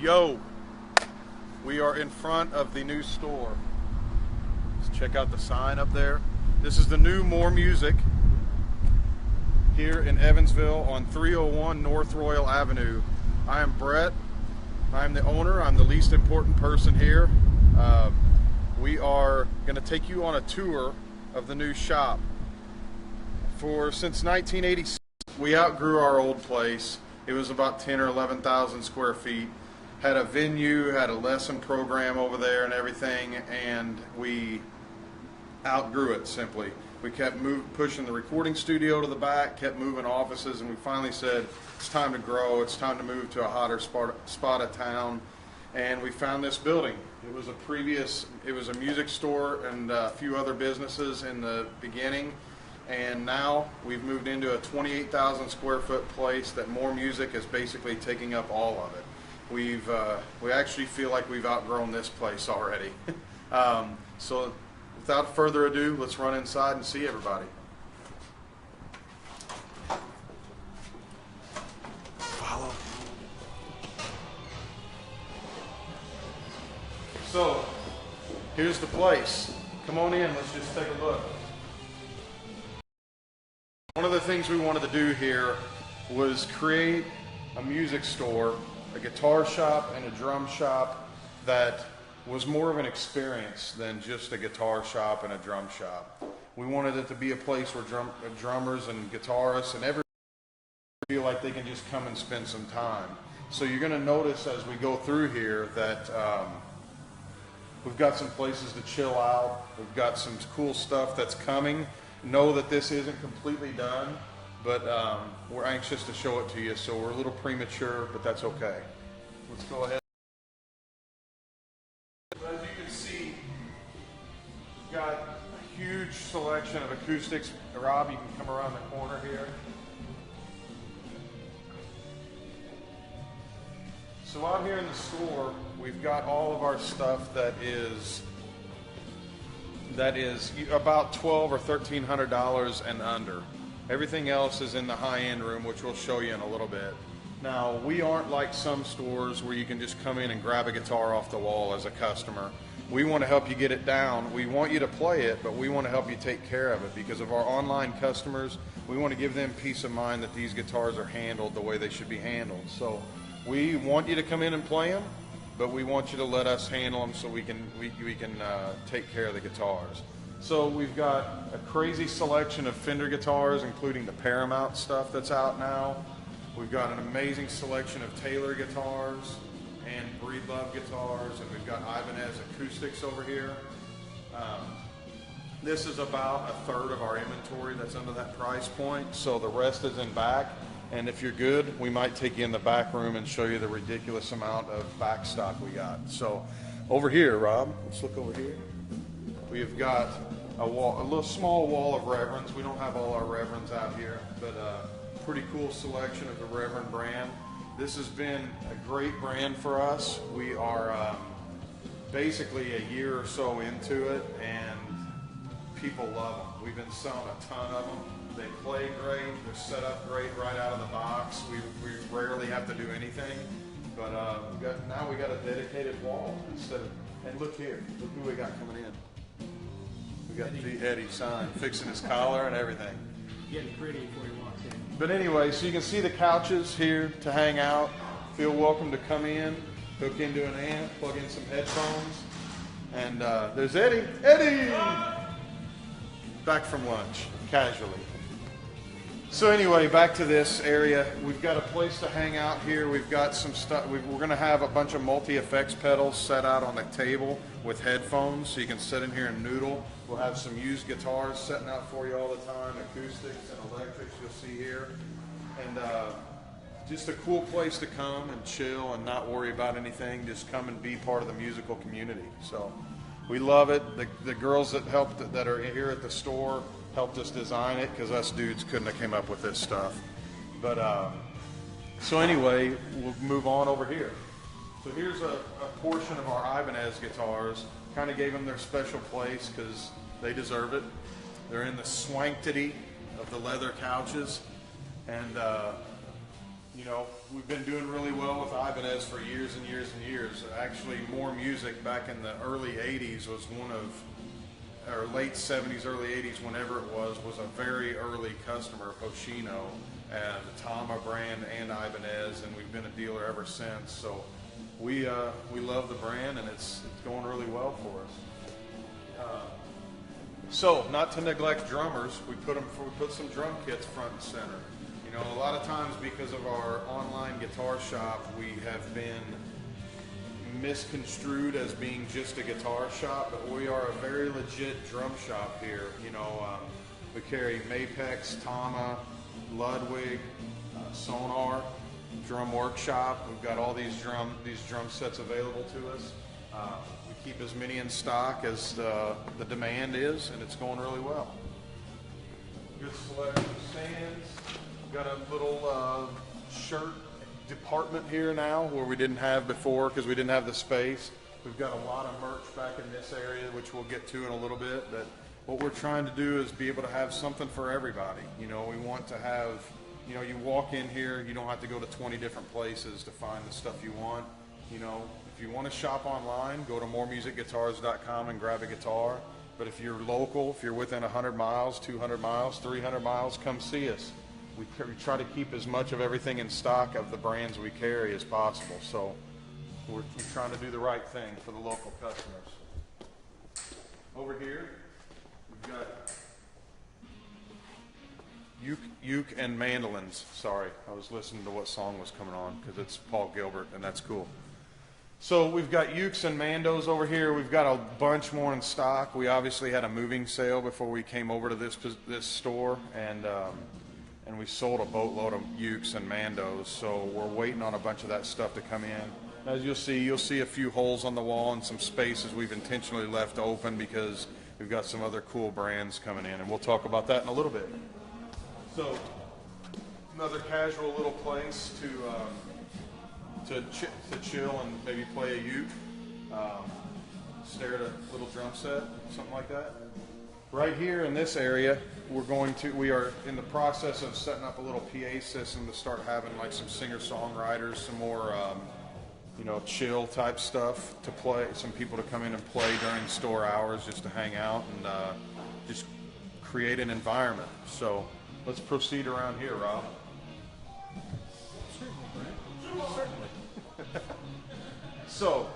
Yo, we are in front of the new store. Let's check out the sign up there. This is the new More Music here in Evansville on 301 North Royal Avenue. I am Brett. I'm the owner. I'm the least important person here. We are going to take you on a tour of the new shop. Since 1986, we outgrew our old place. It was about 10 or 11,000 square feet. Had a venue, had a lesson program over there and everything, and we outgrew it simply. We kept pushing the recording studio to the back, kept moving offices, and we finally said, it's time to grow, it's time to move to a hotter spot of town. And we found this building. It was a music store and a few other businesses in the beginning. And now we've moved into a 28,000 square foot place that More Music is basically taking up all of it. We actually feel like we've outgrown this place already. So without further ado, let's run inside and see everybody. Follow. So here's the place. Come on in, let's just take a look. One of the things we wanted to do here was create a music store, a guitar shop and a drum shop that was more of an experience than just a guitar shop and a drum shop. We wanted it to be a place where drummers and guitarists and everyone feel like they can just come and spend some time. So you're going to notice as we go through here that we've got some places to chill out. We've got some cool stuff that's coming. Know that this isn't completely done, but we're anxious to show it to you, so we're a little premature, but that's okay. Let's go ahead. As you can see, we've got a huge selection of acoustics. Rob, you can come around the corner here. So out here in the store, we've got all of our stuff that is about $1,200 or $1,300 and under. Everything else is in the high-end room, which we'll show you in a little bit. Now, we aren't like some stores where you can just come in and grab a guitar off the wall as a customer. We want to help you get it down. We want you to play it, but we want to help you take care of it because of our online customers. We want to give them peace of mind that these guitars are handled the way they should be handled. So we want you to come in and play them, but we want you to let us handle them so we can take care of the guitars. So we've got a crazy selection of Fender guitars, including the Paramount stuff that's out now. We've got an amazing selection of Taylor guitars and Breedlove guitars, and we've got Ibanez Acoustics over here. This is about a third of our inventory that's under that price point, so the rest is in back. And if you're good, we might take you in the back room and show you the ridiculous amount of back stock we got. So over here, Rob, let's look over here. We've got a little small wall of Reverends. We don't have all our Reverends out here, but a pretty cool selection of the Reverend brand. This has been a great brand for us. We are basically a year or so into it, and people love them. We've been selling a ton of them. They play great, they're set up great right out of the box. We rarely have to do anything, but now we got a dedicated wall instead of, and look here, look who we got coming in. We got the Eddie sign, fixing his collar and everything. Getting pretty before he walks in. But anyway, so you can see the couches here to hang out. Feel welcome to come in, hook into an amp, plug in some headphones, and there's Eddie. Eddie! Back from lunch, casually. So anyway, back to this area. We've got a place to hang out here. We've got some stuff. We're going to have a bunch of multi-effects pedals set out on the table with headphones, so you can sit in here and noodle. We'll have some used guitars setting out for you all the time, acoustics and electrics you'll see here. And just a cool place to come and chill and not worry about anything. Just come and be part of the musical community. So we love it. The girls that are here at the store helped us design it because us dudes couldn't have came up with this stuff. But so anyway, we'll move on over here. So here's a portion of our Ibanez guitars. Kind of gave them their special place because they deserve it. They're in the swanctity of the leather couches, and You know, we've been doing really well with Ibanez for years and years and years. Actually, More Music back in the early 80s was one of, or late 70s, early 80s, whenever it was a very early customer of Hoshino and the Tama brand and Ibanez, and we've been a dealer ever since. So we love the brand, and it's going really well for us. So, not to neglect drummers, we put some drum kits front and center. You know, a lot of times because of our online guitar shop, we have been misconstrued as being just a guitar shop, but we are a very legit drum shop here. You know, we carry Mapex, Tama, Ludwig, Sonar, Drum Workshop. We've got all these drum sets available to us. We keep as many in stock as the demand is, and it's going really well. Good selection of stands. Got a little shirt department here now where we didn't have before because we didn't have the space. We've got a lot of merch back in this area, which we'll get to in a little bit. But what we're trying to do is be able to have something for everybody. You know, we want to have, you know, you walk in here, you don't have to go to 20 different places to find the stuff you want. You know, if you want to shop online, go to moremusicguitars.com and grab a guitar. But if you're local, if you're within 100 miles, 200 miles, 300 miles, come see us. We try to keep as much of everything in stock of the brands we carry as possible. So we're trying to do the right thing for the local customers. Over here, we've got uke and mandolins. Sorry, I was listening to what song was coming on because it's Paul Gilbert, and that's cool. So we've got ukes and mandos over here. We've got a bunch more in stock. We obviously had a moving sale before we came over to this store, and we sold a boatload of ukes and mandos. So we're waiting on a bunch of that stuff to come in. As you'll see a few holes on the wall and some spaces we've intentionally left open because we've got some other cool brands coming in, and we'll talk about that in a little bit. So another casual little place to chill and maybe play a uke, stare at a little drum set, something like that. Right here in this area, we are in the process of setting up a little PA system to start having like some singer-songwriters, some more you know, chill type stuff to play, some people to come in and play during store hours just to hang out and just create an environment. So let's proceed around here, Rob. Certainly. So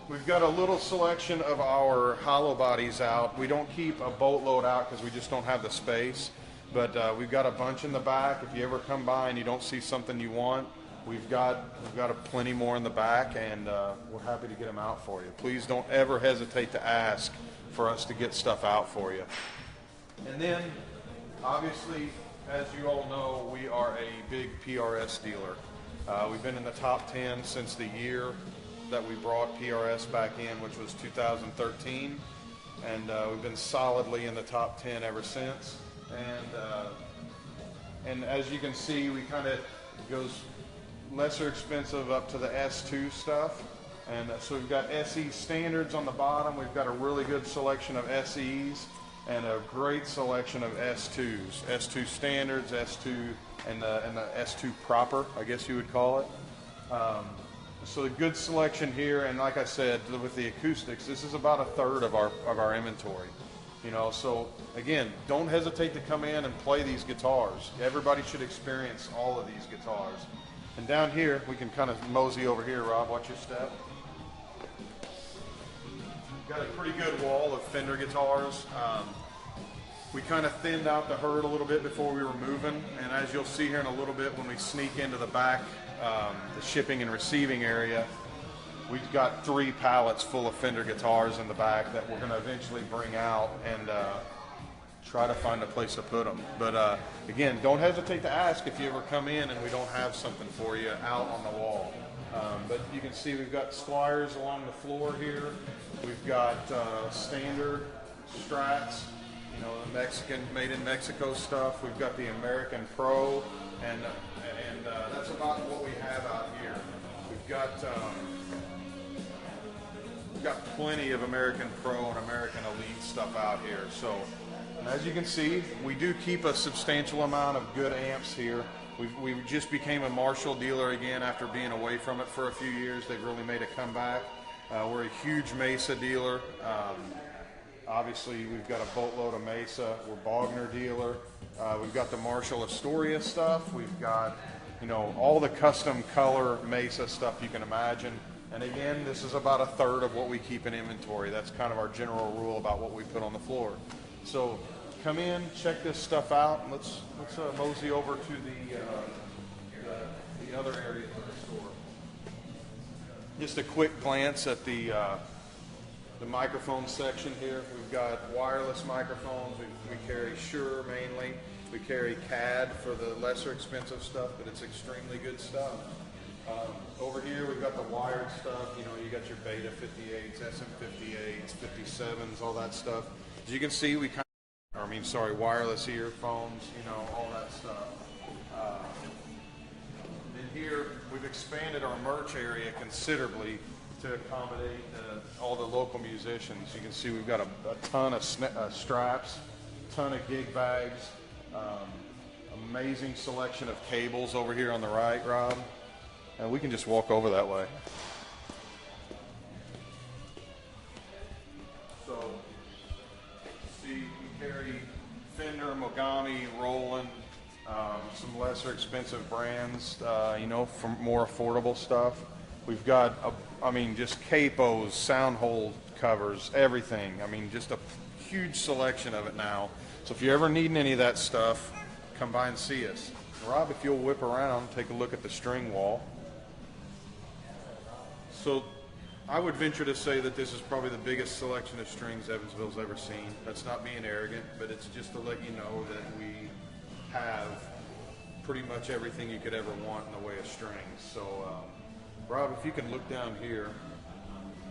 we've got a little selection of our hollow bodies out. We don't keep a boatload out because we just don't have the space, but we've got a bunch in the back. If you ever come by and you don't see something you want, we've got plenty more in the back, and we're happy to get them out for you. Please don't ever hesitate to ask for us to get stuff out for you. And then obviously, as you all know, we are a big PRS dealer. We've been in the top 10 since the year that we brought PRS back in, which was 2013, and we've been solidly in the top 10 ever since. And as you can see, we kind of goes lesser expensive up to the S2 stuff, and so we've got SE standards on the bottom. We've got a really good selection of SEs and a great selection of S2s, S2 standards, S2 and the S2 proper, I guess you would call it. So a good selection here, and like I said, with the acoustics, this is about a third of our inventory. You know, so again, don't hesitate to come in and play these guitars. Everybody should experience all of these guitars. And down here, we can kind of mosey over here, Rob, watch your step. Got a pretty good wall of Fender guitars. We kind of thinned out the herd a little bit before we were moving, and as you'll see here in a little bit when we sneak into the back, the shipping and receiving area, we've got 3 pallets full of Fender guitars in the back that we're going to eventually bring out and try to find a place to put them. But again, don't hesitate to ask if you ever come in and we don't have something for you out on the wall. But you can see we've got Squires along the floor here. We've got standard Strats, you know, the Mexican, made in Mexico stuff. We've got the American Pro, and that's about what we have out here. We've got plenty of American Pro and American Elite stuff out here. So, and as you can see, we do keep a substantial amount of good amps here. We just became a Marshall dealer again after being away from it for a few years. They've really made a comeback. We're a huge Mesa dealer. Obviously, we've got a boatload of Mesa. We're Bogner dealer. We've got the Marshall Astoria stuff. We've got, you know, all the custom color Mesa stuff you can imagine. And again, this is about a third of what we keep in inventory. That's kind of our general rule about what we put on the floor. So come in, check this stuff out, and let's mosey over to the other areas of the store. Just a quick glance at the microphone section here. We've got wireless microphones. We carry Shure mainly. We carry CAD for the lesser expensive stuff, but it's extremely good stuff. Over here we've got the wired stuff. You know, you got your Beta 58s, SM58s, 57s, all that stuff. As you can see, wireless earphones, you know, all that stuff. In here, we've expanded our merch area considerably to accommodate all the local musicians. You can see we've got a ton of straps, a ton of gig bags, amazing selection of cables over here on the right, Rob. And we can just walk over that way. So, see, we carry Fender, Mogami, Roland, some lesser expensive brands, you know, for more affordable stuff. We've got, just capos, sound hole covers, everything. I mean, just a huge selection of it now. So if you're ever needing any of that stuff, come by and see us. Rob, if you'll whip around, take a look at the string wall. So I would venture to say that this is probably the biggest selection of strings Evansville's ever seen. That's not being arrogant, but it's just to let you know that we have pretty much everything you could ever want in the way of strings. So, Rob, if you can look down here,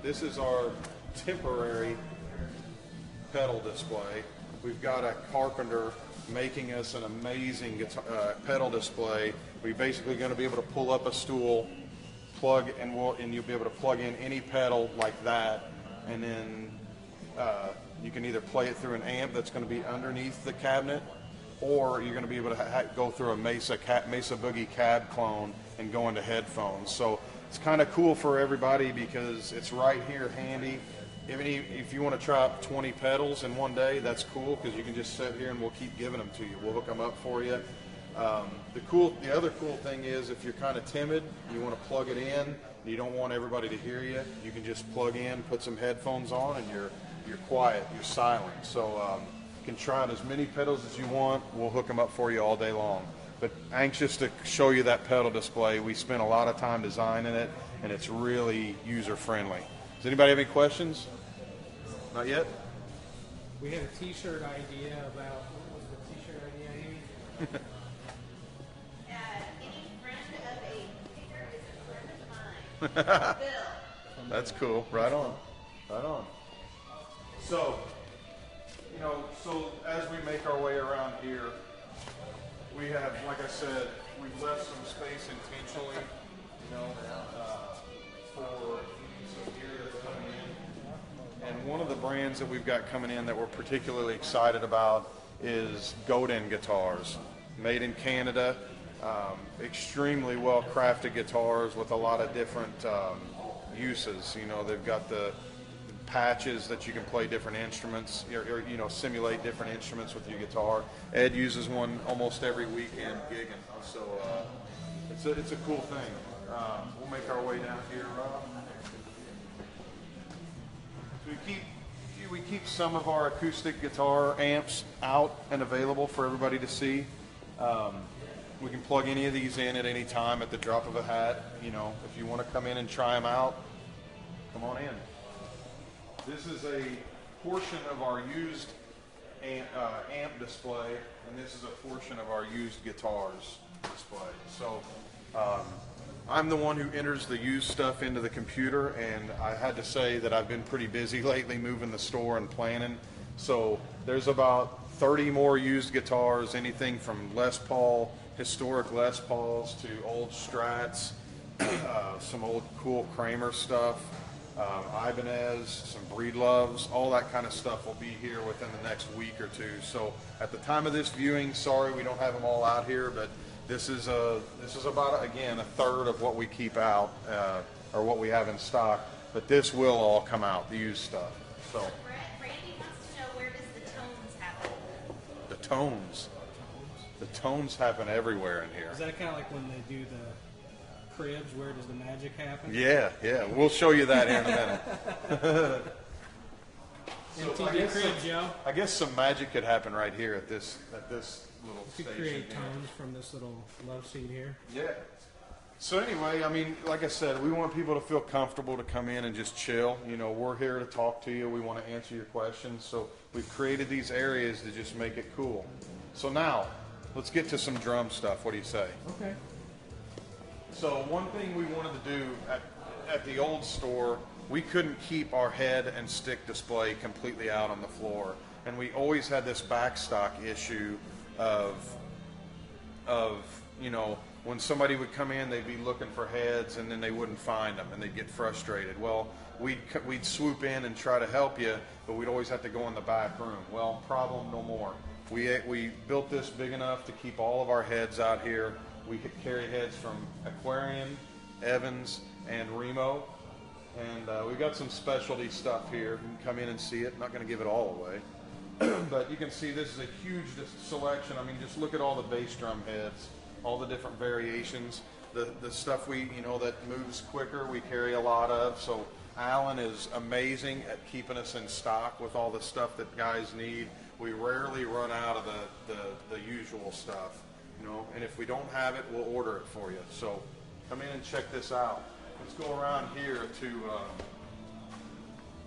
this is our temporary pedal display. We've got a carpenter making us an amazing guitar, pedal display. We're basically going to be able to pull up a stool, plug, and you'll be able to plug in any pedal like that, and then you can either play it through an amp that's going to be underneath the cabinet, or you're going to be able to go through a Mesa Boogie cab clone and go into headphones. So it's kind of cool for everybody because it's right here handy. If you want to try out 20 pedals in one day, that's cool because you can just sit here and we'll keep giving them to you. We'll hook them up for you. The other cool thing is if you're kind of timid, you want to plug it in, you don't want everybody to hear you, you can just plug in, put some headphones on, and you're quiet, you're silent. So you can try out as many pedals as you want. We'll hook them up for you all day long. But anxious to show you that pedal display. We spent a lot of time designing it, and it's really user-friendly. Does anybody have any questions? Not yet? We had a t-shirt idea about, what was the t-shirt idea, Amy? Any friend of a picker is a friend of mine. Bill. That's cool. Right on. Right on. So, as we make our way around here, we have, like I said, we've left some space intentionally, for some gear that's coming in. And one of the brands that we've got coming in that we're particularly excited about is Godin Guitars, made in Canada. Extremely well crafted guitars with a lot of different uses. They've got the patches that you can play different instruments, or simulate different instruments with your guitar. Ed uses one almost every weekend gigging, so it's a cool thing. We'll make our way down here, Rob. We keep some of our acoustic guitar amps out and available for everybody to see. We can plug any of these in at any time at the drop of a hat. If you want to come in and try them out, come on in. This is a portion of our used amp display, and this is a portion of our used guitars display. So I'm the one who enters the used stuff into the computer, and I had to say that I've been pretty busy lately moving the store and planning. So there's about 30 more used guitars, anything from Les Paul, historic Les Pauls to old Strats, some old cool Kramer stuff, Ibanez, some Breedloves, all that kind of stuff will be here within the next week or two. So at the time of this viewing, sorry we don't have them all out here, but This is about, again, a third of what we keep out, or what we have in stock. But this will all come out, the used stuff. So. Randy wants to know, where does the tones happen? The tones. The tones happen everywhere in here. Is that kind of like when they do the cribs? Where does the magic happen? Yeah, yeah. We'll show you that here in a minute. MTV crib, Joe. I guess some magic could happen right here at this little You could station. create here. tones from this little love seat here. Yeah. So anyway, I mean, like I said, we want people to feel comfortable to come in and just chill. You know, we're here to talk to you. We want to answer your questions. So we've created these areas to just make it cool. So now, let's get to some drum stuff. What do you say? Okay. So one thing we wanted to do at the old store, we couldn't keep our head and stick display completely out on the floor. And we always had this backstock issue of you know, when somebody would come in, they'd be looking for heads and then they wouldn't find them and they'd get frustrated. Well, we'd swoop in and try to help you, but we'd always have to go in the back room. Well, problem no more. We built this big enough to keep all of our heads out here. We could carry heads from Aquarian, Evans, and Remo. And we've got some specialty stuff here. You can come in and see it. I'm not going to give it all away. But you can see this is a huge selection. I mean, just look at all the bass drum heads, all the different variations. The stuff that moves quicker, we carry a lot of. So Alan is amazing at keeping us in stock with all the stuff that guys need. We rarely run out of the usual stuff, you know. And if we don't have it, we'll order it for you. So come in and check this out. Let's go around here to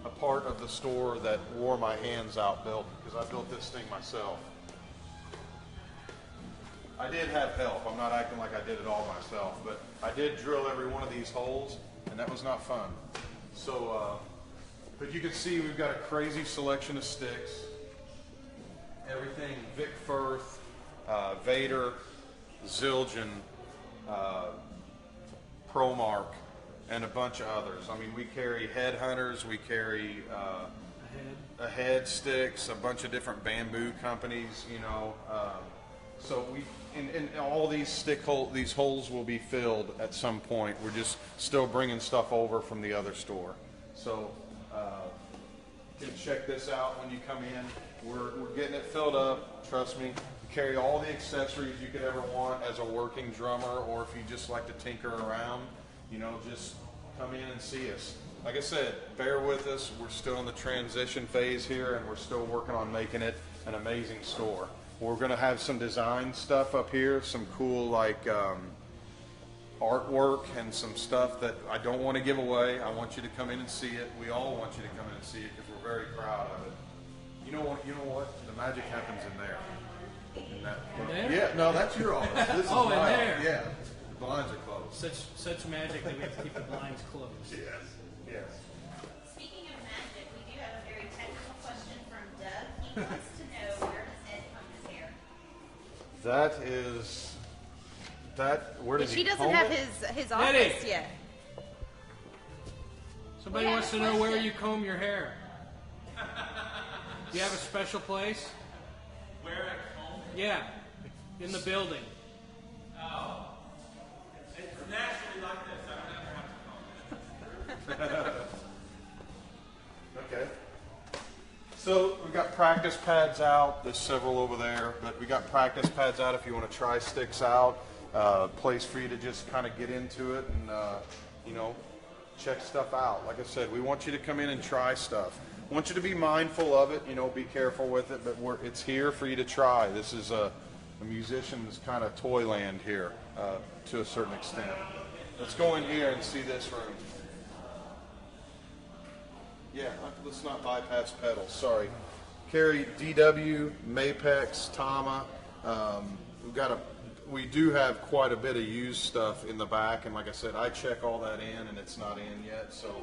a part of the store that wore my hands out building, because I built this thing myself. I did have help. I'm not acting like I did it all myself, but I did drill every one of these holes, and that was not fun. So, but you can see we've got a crazy selection of sticks. Everything Vic Firth, Vader, Zildjian, Promark, and a bunch of others. I mean, we carry headhunters, we carry a head sticks, a bunch of different bamboo companies, you know. So in all these these holes will be filled at some point. We're just still bringing stuff over from the other store. So you can check this out when you come in. We're getting it filled up. Trust me. We carry all the accessories you could ever want as a working drummer, or if you just like to tinker around, you know, just come in and see us. Like I said, bear with us. We're still in the transition phase here, and we're still working on making it an amazing store. We're going to have some design stuff up here, some cool like artwork and some stuff that I don't want to give away. I want you to come in and see it. We all want you to come in and see it because we're very proud of it. You know what? The magic happens in there. In there? Yeah, no, that's your office. This is Oh, in my there. office. Yeah, the blinds are closed. Such magic that we have to keep the blinds closed. Yes, yes. Speaking of magic, we do have a very technical question from Doug. He wants to know, where does Ed comb his hair? Where does She doesn't comb have it? his Eddie! office yet. Somebody We have wants a to know where question. you comb your hair. Do you have a special place? Where I comb? Yeah, in the building. Oh. It's naturally like this. I don't ever have to comb it. Okay. So we've got practice pads out. There's several over there, but we got practice pads out if you want to try sticks out. Place for you to just kind of get into it and you know, check stuff out. Like I said, we want you to come in and try stuff. I want you to be mindful of it. You know, be careful with it, but it's here for you to try. This is a musician's kind of toy land here to a certain extent. Let's go in here and see this room. Yeah, let's not bypass pedals. Sorry. Carry DW, Mapex, Tama. We do have quite a bit of used stuff in the back, and like I said, I check all that in, and it's not in yet, so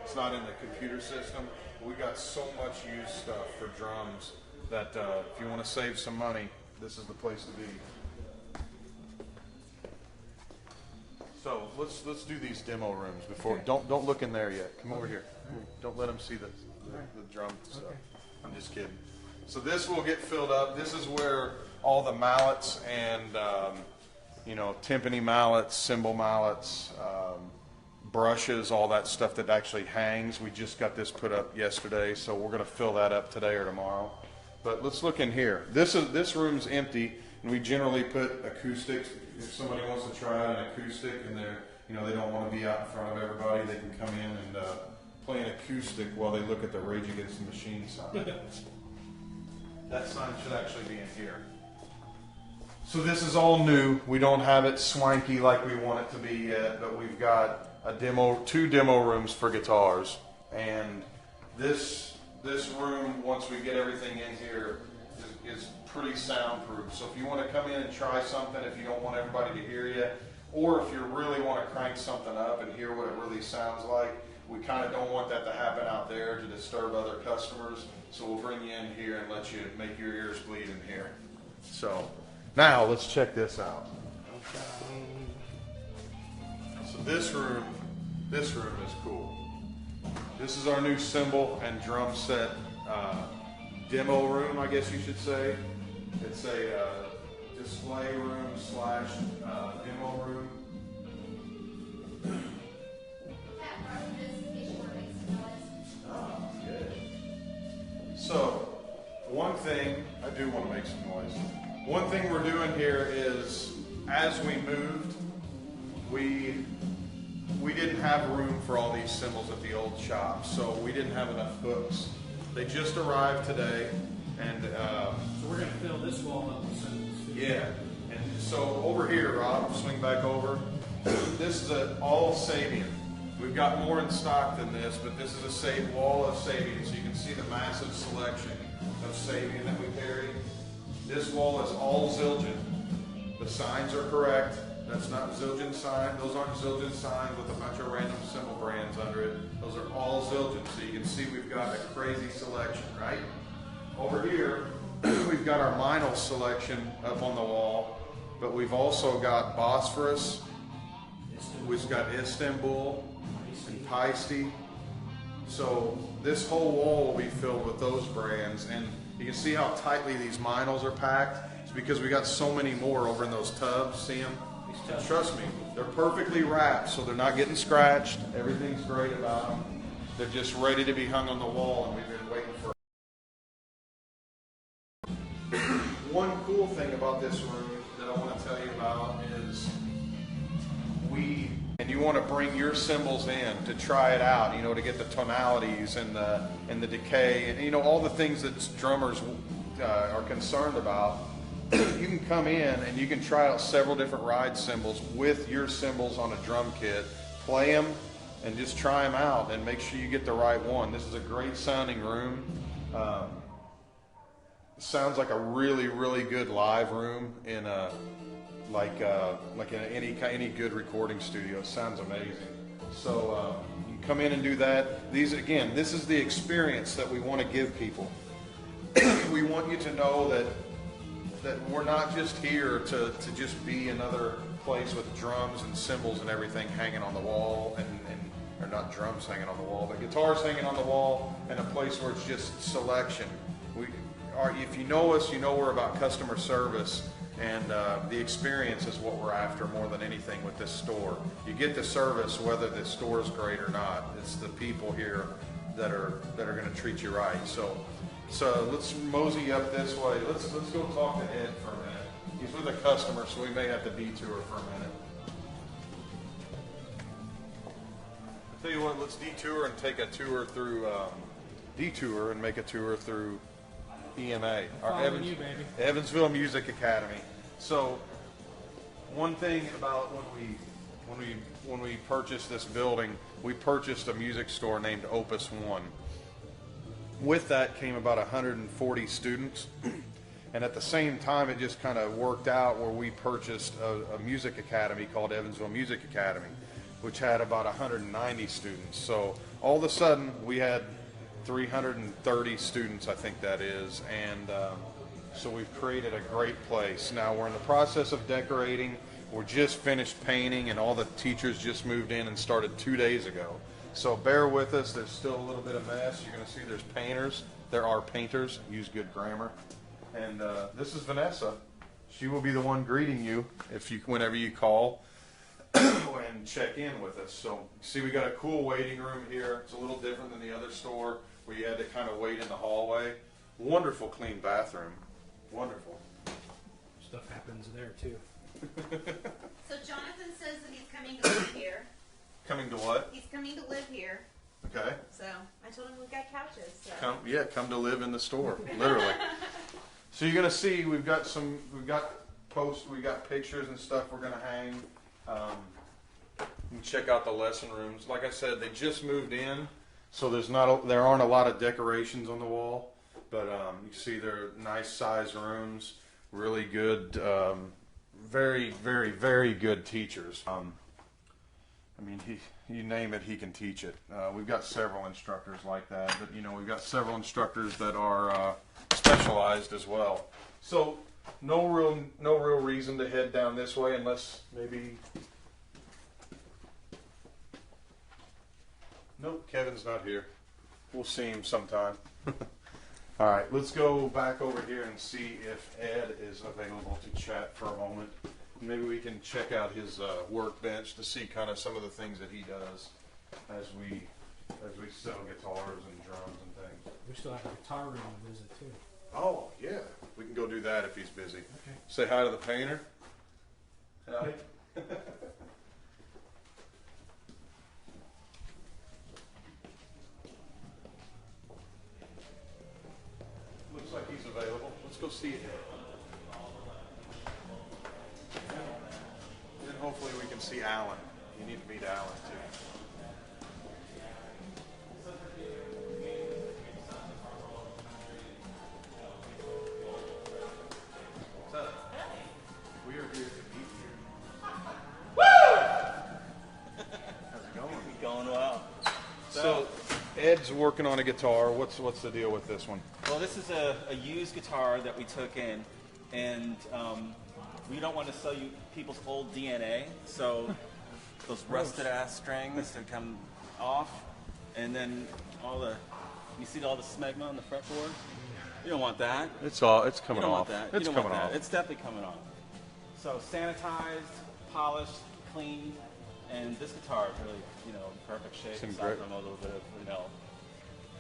it's not in the computer system. We got so much used stuff for drums that if you want to save some money, this is the place to be. So let's do these demo rooms before. Okay. Don't look in there yet. Come over here. Don't let them see the drum stuff. Okay. I'm just kidding. So this will get filled up. This is where all the mallets and you know, timpani mallets, cymbal mallets, brushes, all that stuff that actually hangs. We just got this put up yesterday, so we're going to fill that up today or tomorrow. But let's look in here. This room's empty, and we generally put acoustics. If somebody wants to try out an acoustic and they don't want to be out in front of everybody, they can come in and play an acoustic while they look at the Rage Against the Machine sign. That sign should actually be in here. So this is all new. We don't have it swanky like we want it to be yet, but we've got two demo rooms for guitars, and this room, once we get everything in here, is pretty soundproof. So if you want to come in and try something, if you don't want everybody to hear you, or if you really want to crank something up and hear what it really sounds like, we kind of don't want that to happen out there to disturb other customers. So we'll bring you in here and let you make your ears bleed in here. So now let's check this out. So this room is cool. This is our new cymbal and drum set demo room, I guess you should say. It's a display room / demo room. Oh, good. So one thing, I do want to make some noise. One thing we're doing here is, as we moved, we didn't have room for all these cymbals at the old shop, so we didn't have enough hooks. They just arrived today, and so we're going to fill this wall up with cymbals. yeah. And so over here, Rob, swing back over. This is an all Sabian. We've got more in stock than this, but this is a wall of Sabian, so you can see the massive selection of Sabian that we carry. This wall is all Zildjian. The signs are correct. That's not Zildjian sign. Those aren't Zildjian signs with a bunch of random cymbal brands under it. Those are all Zildjian. So you can see we've got a crazy selection, right? Over here, we've got our Meinl selection up on the wall, but we've also got Bosphorus. We've got Istanbul and Paiste. So this whole wall will be filled with those brands, and you can see how tightly these Meinls are packed. It's because we got so many more over in those tubs. See them? Trust me, they're perfectly wrapped, so they're not getting scratched. Everything's great about them. They're just ready to be hung on the wall, and we've been waiting for. One cool thing about this room that I want to tell you about is and you want to bring your cymbals in to try it out, to get the tonalities and the decay and all the things that drummers are concerned about. You can come in and you can try out several different ride cymbals with your cymbals on a drum kit, play them, and just try them out and make sure you get the right one. This is a great sounding room. Sounds like a really, really good live room in any good recording studio. Sounds amazing. So you come in and do that. This is the experience that we want to give people. We want you to know that we're not just here to just be another place with drums and cymbals and everything hanging on the wall, or not drums hanging on the wall, but guitars hanging on the wall, and a place where it's just selection. If you know us, you know we're about customer service, and the experience is what we're after more than anything with this store. You get the service whether the store is great or not. It's the people here that are going to treat you right. So let's mosey up this way. Let's go talk to Ed for a minute. He's with a customer, so we may have to detour for a minute. I'll tell you what, let's detour and take a tour through, make a tour through EMA, our Evansville Music Academy. So one thing about when we purchased this building, we purchased a music store named Opus One. With that came about 140 students, and at the same time it just kind of worked out where we purchased a music academy called Evansville Music Academy, which had about 190 students. So all of a sudden we had 330 students, I think that is, and so we've created a great place. Now we're in the process of decorating. We're just finished painting, and all the teachers just moved in and started 2 days ago. So bear with us. There's still a little bit of mess. You're going to see there's painters. There are painters. Use good grammar. And this is Vanessa. She will be the one greeting you whenever you call and check in with us. So, see, we got a cool waiting room here. It's a little different than the other store where you had to kind of wait in the hallway. Wonderful clean bathroom. Wonderful. Stuff happens there too. So Jonathan says that he's coming to live here. Coming to what? He's coming to live here. Okay. So I told him we've got couches. So. Come to live in the store, literally. So you're gonna see we've got posts, we got pictures and stuff we're gonna hang. You can check out the lesson rooms. Like I said, they just moved in, so there aren't a lot of decorations on the wall, but you see they're nice size rooms, really good, very, very, very good teachers. I mean, you name it, he can teach it. We've got several instructors like that, but we've got several instructors that are specialized as well. So no real reason to head down this way unless maybe. Nope, Kevin's not here. We'll see him sometime. All right, let's go back over here and see if Ed is available to chat for a moment. Maybe we can check out his workbench to see kind of some of the things that he does as we sell guitars and drums and things. We still have a guitar room to visit too. Oh yeah, we can go do that if he's busy. Okay. Say hi to the painter. Howdy. Looks like he's available. Let's go see it. And then hopefully we can see Alan. You need to meet Alan too. What's up? We are here to meet you. Woo! How's it going? Going well. So Ed's working on a guitar. What's the deal with this one? Well, this is a used guitar that we took in, and we don't want to sell you people's old DNA, so those rusted ass strings that come off, and then you see all the smegma on the fretboard? You don't want that. It's coming You don't off. want that. It's you don't coming want off. that. It's definitely coming off. So sanitized, polished, clean, and this guitar is really, perfect shape. It's in aside great- from a little bit of,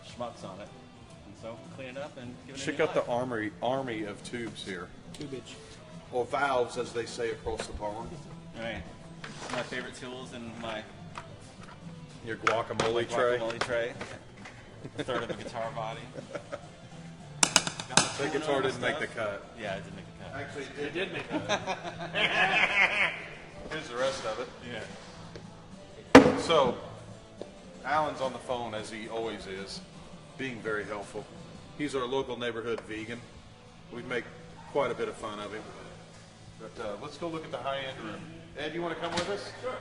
schmutz on it. And so clean it up and give it a Check new out the life. army of tubes here, Tubage. or valves as they say across the pond. Right. My favorite tools in my Your guacamole tray. guacamole tray. A third of a guitar body. That guitar didn't make the cut. Yeah, it did make the cut. Actually, It did make it. Here's the rest of it. Yeah. So, Alan's on the phone as he always is, being very helpful. He's our local neighborhood vegan. We make quite a bit of fun of him. But let's go look at the high-end room. Ed, you want to come with us? Sure.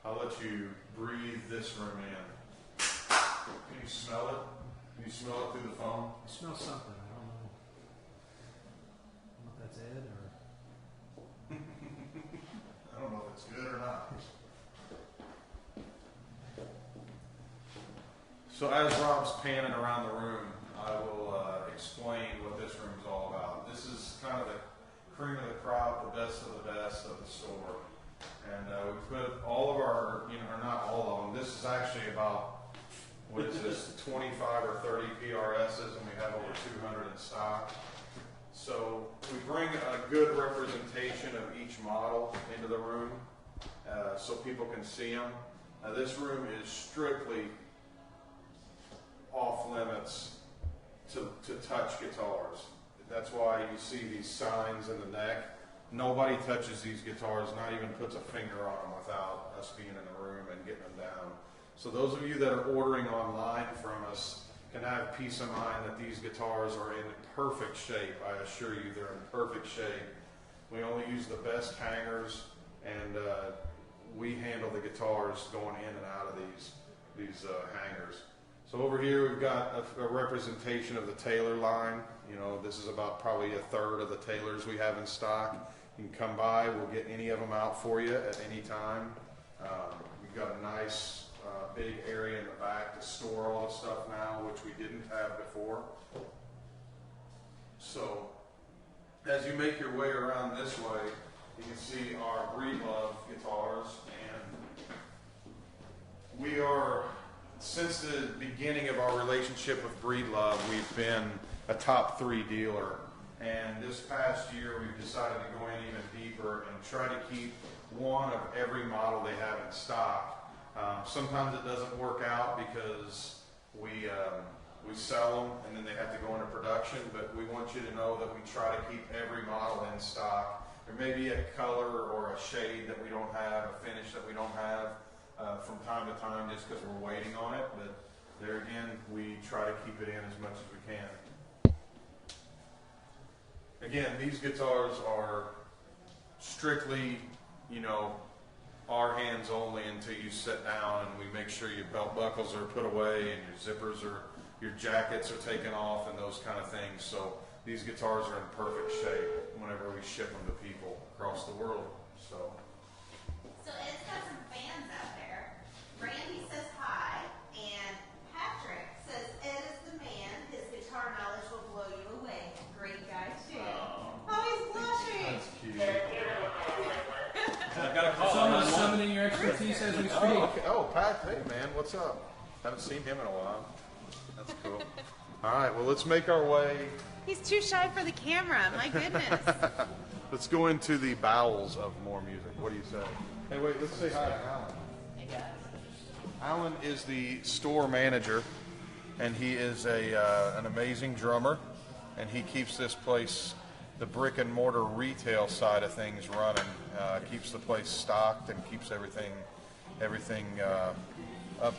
I'll let you breathe this room in. Can you smell it? Can you smell it through the phone? I smell something. I don't know. I don't know if that's Ed or. I don't know if it's good or not. So as Rob's panning around the room, I will explain what this room is all about. This is kind of the cream of the crop, the best of the store. And we put all of our, or not all of them, this is actually about, what is this, 25 or 30 PRSs, and we have over 200 in stock. So we bring a good representation of each model into the room so people can see them. This room is strictly off limits to touch guitars. That's why you see these signs in the neck. Nobody touches these guitars, not even puts a finger on them without us being in the room and getting them down. So those of you that are ordering online from us can have peace of mind that these guitars are in perfect shape. I assure you they're in perfect shape. We only use the best hangers, and we handle the guitars going in and out of these hangers. So over here we've got a representation of the Taylor line. You know, this is about probably a third of the Taylors we have in stock. You can come by, we'll get any of them out for you at any time. We've got a nice big area in the back to store all the stuff now, which we didn't have before. So as you make your way around this way, you can see our Breedlove Guitars, and we are, since the beginning of our relationship with Breedlove, we've been a top 3 dealer. And this past year, we've decided to go in even deeper and try to keep one of every model they have in stock. Sometimes it doesn't work out because we sell them and then they have to go into production, but we want you to know that we try to keep every model in stock. There may be a color or a shade that we don't have, a finish that we don't have from time to time just because we're waiting on it, but there again, we try to keep it in as much as we can. Again, these guitars are strictly, you know, our hands only until you sit down, and we make sure your belt buckles are put away and your zippers are, your jackets are taken off and those kind of things. So these guitars are in perfect shape whenever we ship them to people across the world. So Ed's got some fans out there. Randy says hi, and Patrick says Ed is the man. His guitar knowledge will blow you away. Great guy too. Oh, he's blushing. that's cute. I've got a call. Someone's summoning your expertise as we speak. Oh, okay. Oh, Pat, hey man, what's up? Haven't seen him in a while. That's cool. All right, well, let's make our way. He's too shy for the camera. My goodness. Let's go into the bowels of more music. What do you say? Hey, wait, let's say hi to Alan. Hey guys. Alan is the store manager, and he is an amazing drummer, and he keeps this place, the brick and mortar retail side of things, running. Keeps the place stocked and keeps everything up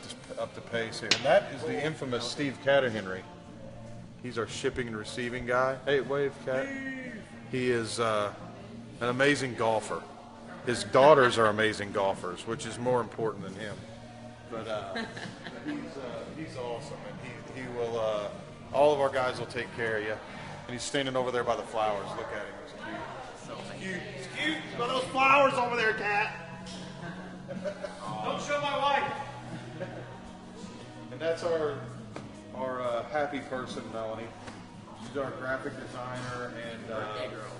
to pace here. And that is the infamous Steve Catterhenry. He's our shipping and receiving guy. Hey, wave, Cat. He is an amazing golfer. His daughters are amazing golfers, which is more important than him. But he's awesome, and he will. All of our guys will take care of you. And he's standing over there by the flowers. Look at him. He's cute. He's cute. Look at those flowers over there, Cat. Don't show my wife. And that's our happy person, Melanie. She's our graphic designer and Birthday girl.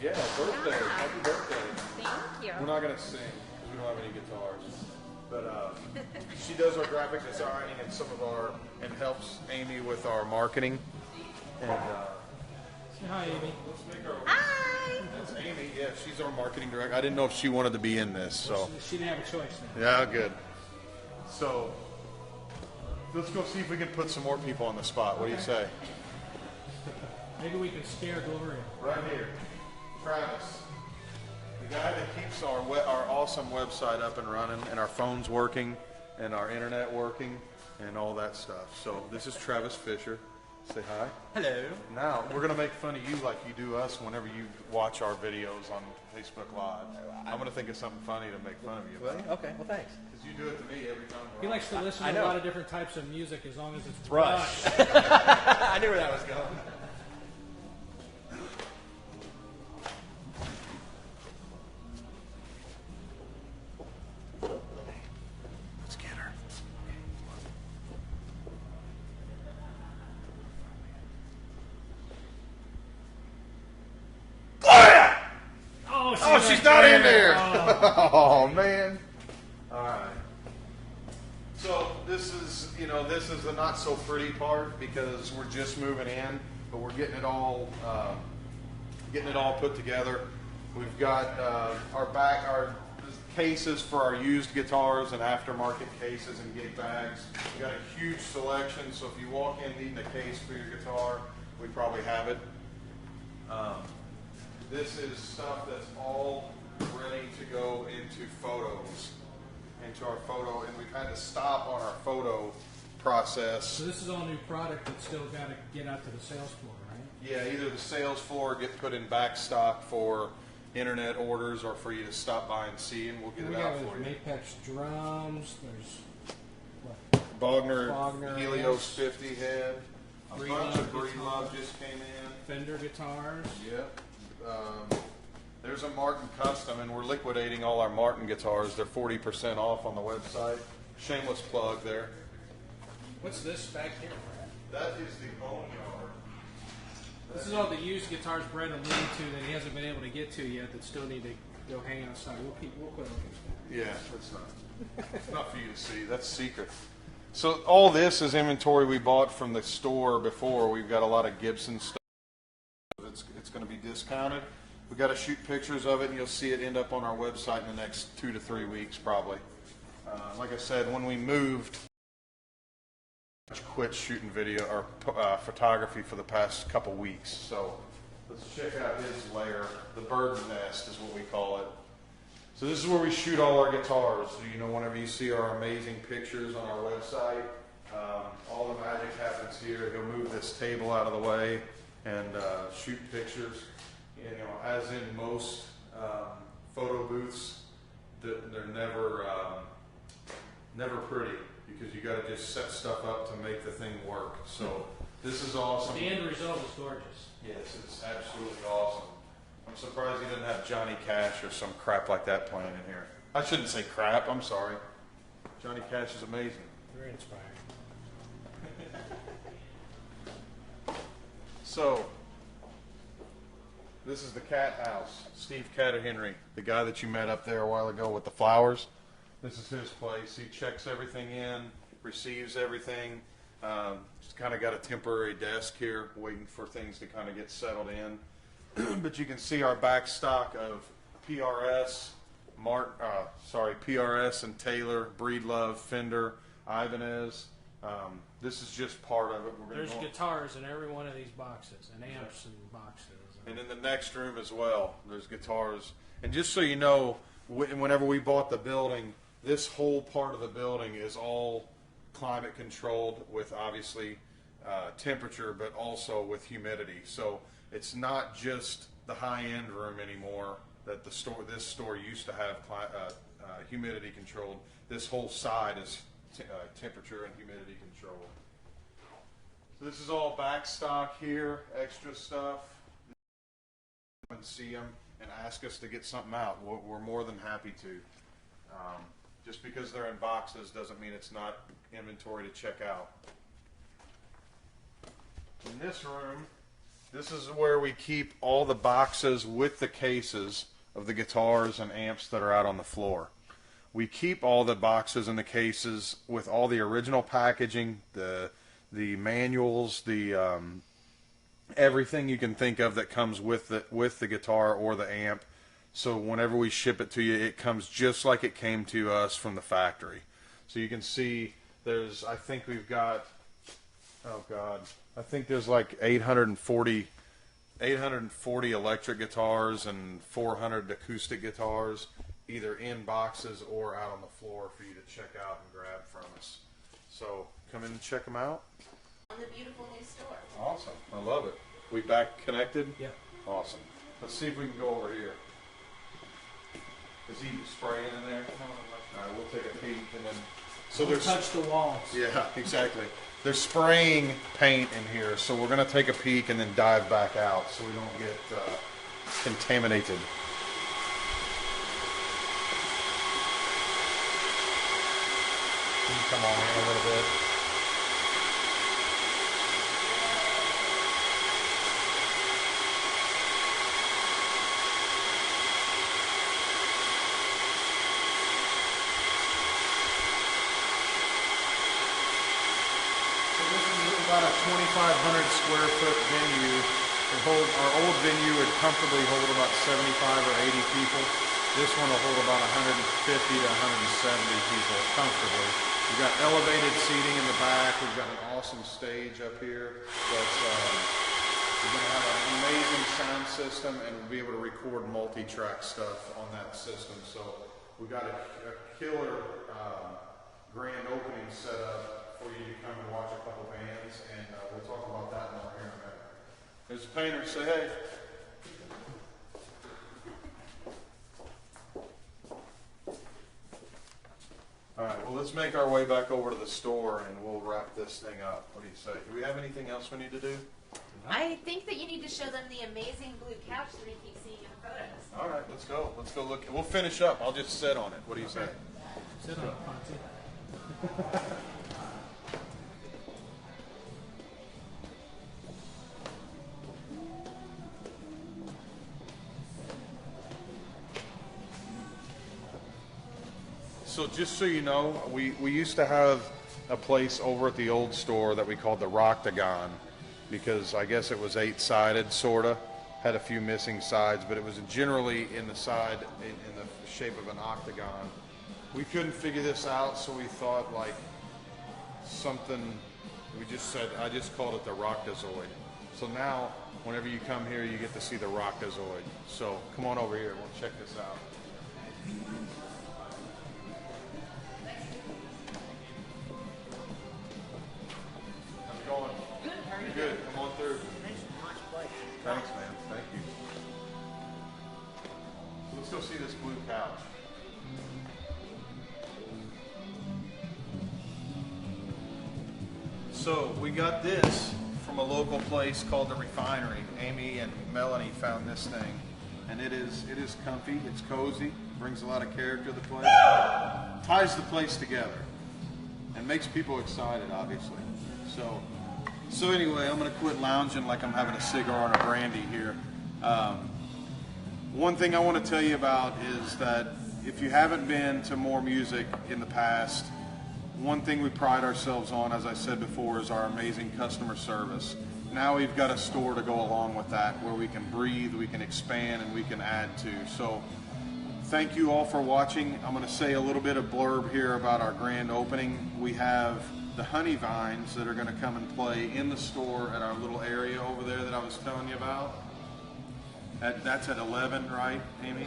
yeah, birthday. Happy birthday. Thank you. We're not gonna sing because we don't have any guitars, but she does our graphic designing and and helps Amy with our marketing. And Say hi, Amy. let's make our. Hi. That's Amy. Yeah, she's our marketing director. I didn't know if she wanted to be in this, so She didn't have a choice then. yeah, good. So let's go see if we can put some more people on the spot. What do you say? Maybe we can scare Gloria. Right here, Travis, the guy that keeps our awesome website up and running, and our phones working, and our internet working, and all that stuff. So this is Travis Fisher. Say hi. Hello. Now we're gonna make fun of you like you do us whenever you watch our videos on Facebook Live. I'm gonna think of something funny to make fun of you about. Okay, well, thanks. Because you do it to me every time. He likes to listen I to a know. lot of different types of music as long as it's Rush. I knew where that was going. Let's get her. Oh, she's not in there. Oh, man. All right. So this is the not so pretty part because we're just moving in, but we're getting it all put together. We've got our cases for our used guitars and aftermarket cases and gig bags. We've got a huge selection, so if you walk in needing a case for your guitar, we probably have it. This is stuff that's all ready to go into our photo, and we've had to stop on our photo process. So this is all new product that's still got to get out to the sales floor, right? Yeah, either the sales floor get put in back stock for internet orders or for you to stop by and see, and we'll get We it out got for you. Mapex drums. There's what? Bogner Helios 50 head. A bunch of Breedlove Breedlove just came in. Fender Guitars. Yep. There's a Martin Custom, and we're liquidating all our Martin guitars. They're 40% off on the website. Shameless plug there. What's this back here, Brad? That is the Boneyard. This is all the used guitars Brad alluded to that he hasn't been able to get to yet that still need to go hang outside. We'll put them. Yeah, that's not. It's not for you to see. That's secret. So all this is inventory we bought from the store before. We've got a lot of Gibson stuff. It's going to be discounted. We've got to shoot pictures of it, and you'll see it end up on our website in the next 2 to 3 weeks, probably. Like I said, when we moved, I quit shooting video or photography for the past couple weeks. So let's check out his lair. The bird nest is what we call it. So this is where we shoot all our guitars. So, you know, whenever you see our amazing pictures on our website, all the magic happens here. He'll move this table out of the way and shoot pictures. You know, as in most photo booths, they're never pretty because you got to just set stuff up to make the thing work. So this is awesome. The end result is gorgeous. Yes, it's absolutely awesome. I'm surprised he didn't have Johnny Cash or some crap like that playing in here. I shouldn't say crap, I'm sorry. Johnny Cash is amazing. Very inspiring. So, this is the cat house. Steve Henry, the guy that you met up there a while ago with the flowers. This is his place. He checks everything in, receives everything. Just kind of got a temporary desk here waiting for things to kind of get settled in. But you can see our back stock of PRS, PRS and Taylor, Breedlove, Fender, Ibanez. This is just part of it. There's guitars in every one of these boxes, and amps and boxes. And in the next room as well, there's guitars. And just so you know, whenever we bought the building, this whole part of the building is all climate controlled with obviously temperature, but also with humidity. So it's not just the high-end room anymore that this store used to have humidity controlled. This whole side is temperature and humidity controlled. So this is all back stock here, extra stuff. Come and see them and ask us to get something out. We're more than happy to. Just because they're in boxes doesn't mean it's not inventory to check out. In this room, this is where we keep all the boxes with the cases of the guitars and amps that are out on the floor. We keep all the boxes and the cases with all the original packaging, the manuals, the everything you can think of that comes with the guitar or the amp. So whenever we ship it to you, it comes just like it came to us from the factory. So you can see there's, I think we've got, oh God, I think there's like 840 electric guitars and 400 acoustic guitars, either in boxes or out on the floor for you to check out and grab from us. So come in and check them out. On the beautiful new store. Awesome. I love it. We back connected? Yeah. Awesome. Let's see if we can go over here. Is he spraying in there? All right, we'll take a peek and then. So there's touch the walls. Yeah, exactly. They're spraying paint in here, so we're going to take a peek and then dive back out so we don't get contaminated. Can you come on in a little bit? About a 2,500 square foot venue. Our old venue would comfortably hold about 75 or 80 people. This one will hold about 150 to 170 people comfortably. We've got elevated seating in the back. We've got an awesome stage up here. We're going to have an amazing sound system, and we'll be able to record multi-track stuff on that system. So we've got a killer grand opening set up for you to come and watch a couple bands, and we'll talk about that more here in a minute. There's the painter. Say hey. All right, well, let's make our way back over to the store and we'll wrap this thing up. What do you say? Do we have anything else we need to do? I think that you need to show them the amazing blue couch that we keep seeing in photos. All right, let's go. Let's go look. We'll finish up. I'll just sit on it. What do you say? Sit on it, Ponzi. So just so you know, we used to have a place over at the old store that we called the Roctagon, because I guess it was 8-sided, sorta. Had a few missing sides, but it was generally in the side in the shape of an octagon. We couldn't figure this out, so we thought like something. We just said, I just called it the Roctazoid. So now, whenever you come here, you get to see the Roctazoid. So come on over here. We'll check this out. How's it going? Good. How are you? Good. Come on through. Thanks, Thanks, man. Thank you. So let's go see this blue couch. So we got this from a local place called the Refinery. Amy and Melanie found this thing, and it is comfy. It's cozy. Brings a lot of character to the place. Ties the place together, and makes people excited, obviously. So anyway, I'm gonna quit lounging like I'm having a cigar and a brandy here. One thing I want to tell you about is that if you haven't been to More Music in the past, one thing we pride ourselves on, as I said before, is our amazing customer service. Now we've got a store to go along with that, where we can breathe, we can expand, and we can add to. So thank you all for watching. I'm going to say a little bit of blurb here about our grand opening. We have the honey vines that are going to come and play in the store at our little area over there that I was telling you about. That's at 11, right, Amy?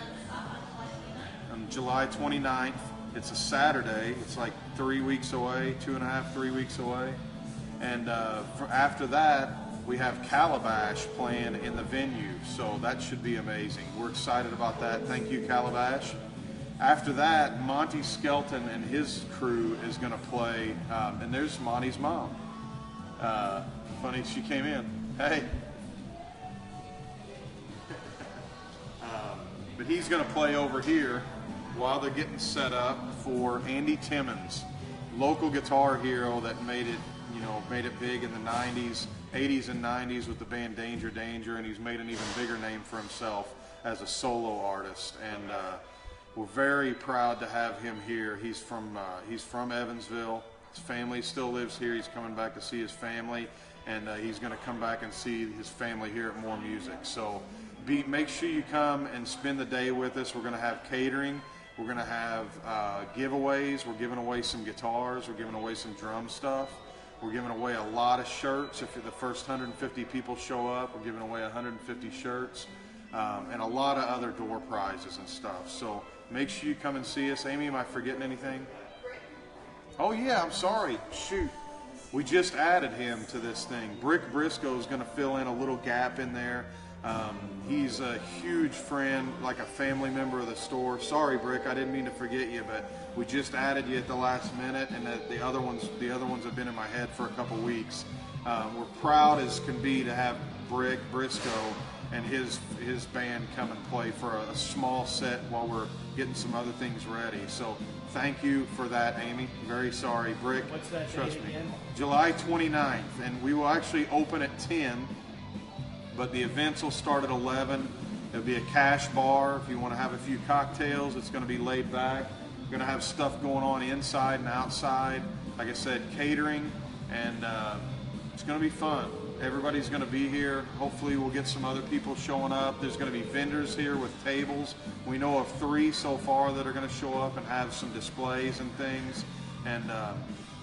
On July 29th. It's a Saturday. It's like 3 weeks away, 2.5, 3 weeks away. And after that, we have Calabash playing in the venue. So that should be amazing. We're excited about that. Thank you, Calabash. After that, Monty Skelton and his crew is going to play. And there's Monty's mom. Funny, she came in. Hey. But he's going to play over here while they're getting set up for Andy Timmons, local guitar hero that made it big in the 90s, 80s and 90s with the band Danger Danger, and he's made an even bigger name for himself as a solo artist. And we're very proud to have him here. He's from Evansville. His family still lives here. He's coming back to see his family, and he's going to come back and see his family here at More Music. So make sure you come and spend the day with us. We're going to have catering. We're going to have giveaways. We're giving away some guitars. We're giving away some drum stuff. We're giving away a lot of shirts. If the first 150 people show up, we're giving away 150 shirts and a lot of other door prizes and stuff. So make sure you come and see us. Amy, am I forgetting anything? Oh, yeah, I'm sorry. Shoot. We just added him to this thing. Brick Briscoe is going to fill in a little gap in there. He's a huge friend, like a family member of the store. Sorry, Brick, I didn't mean to forget you, but we just added you at the last minute, and the other ones have been in my head for a couple weeks. We're proud as can be to have Brick Briscoe and his band come and play for a small set while we're getting some other things ready. So thank you for that, Amy. Very sorry, Brick. What's that Trust date me. again? July 29th, and we will actually open at 10. But the events will start at 11. There'll be a cash bar if you want to have a few cocktails. It's going to be laid back. We're going to have stuff going on inside and outside. Like I said, catering, and it's going to be fun. Everybody's going to be here. Hopefully we'll get some other people showing up. There's going to be vendors here with tables. We know of 3 so far that are going to show up and have some displays and things. And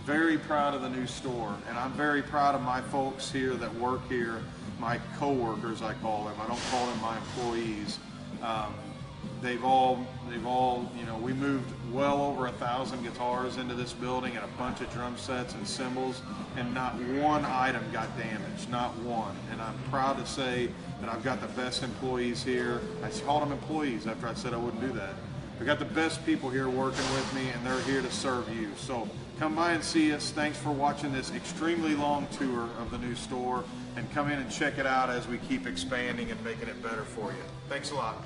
very proud of the new store. And I'm very proud of my folks here that work here. My co-workers, I call them. I don't call them my employees. They've all, we moved well over 1,000 guitars into this building and a bunch of drum sets and cymbals, and not one item got damaged, not one. And I'm proud to say that I've got the best employees here. I called them employees after I said I wouldn't do that. I got the best people here working with me, and they're here to serve you. So come by and see us. Thanks for watching this extremely long tour of the new store, and come in and check it out as we keep expanding and making it better for you. Thanks a lot.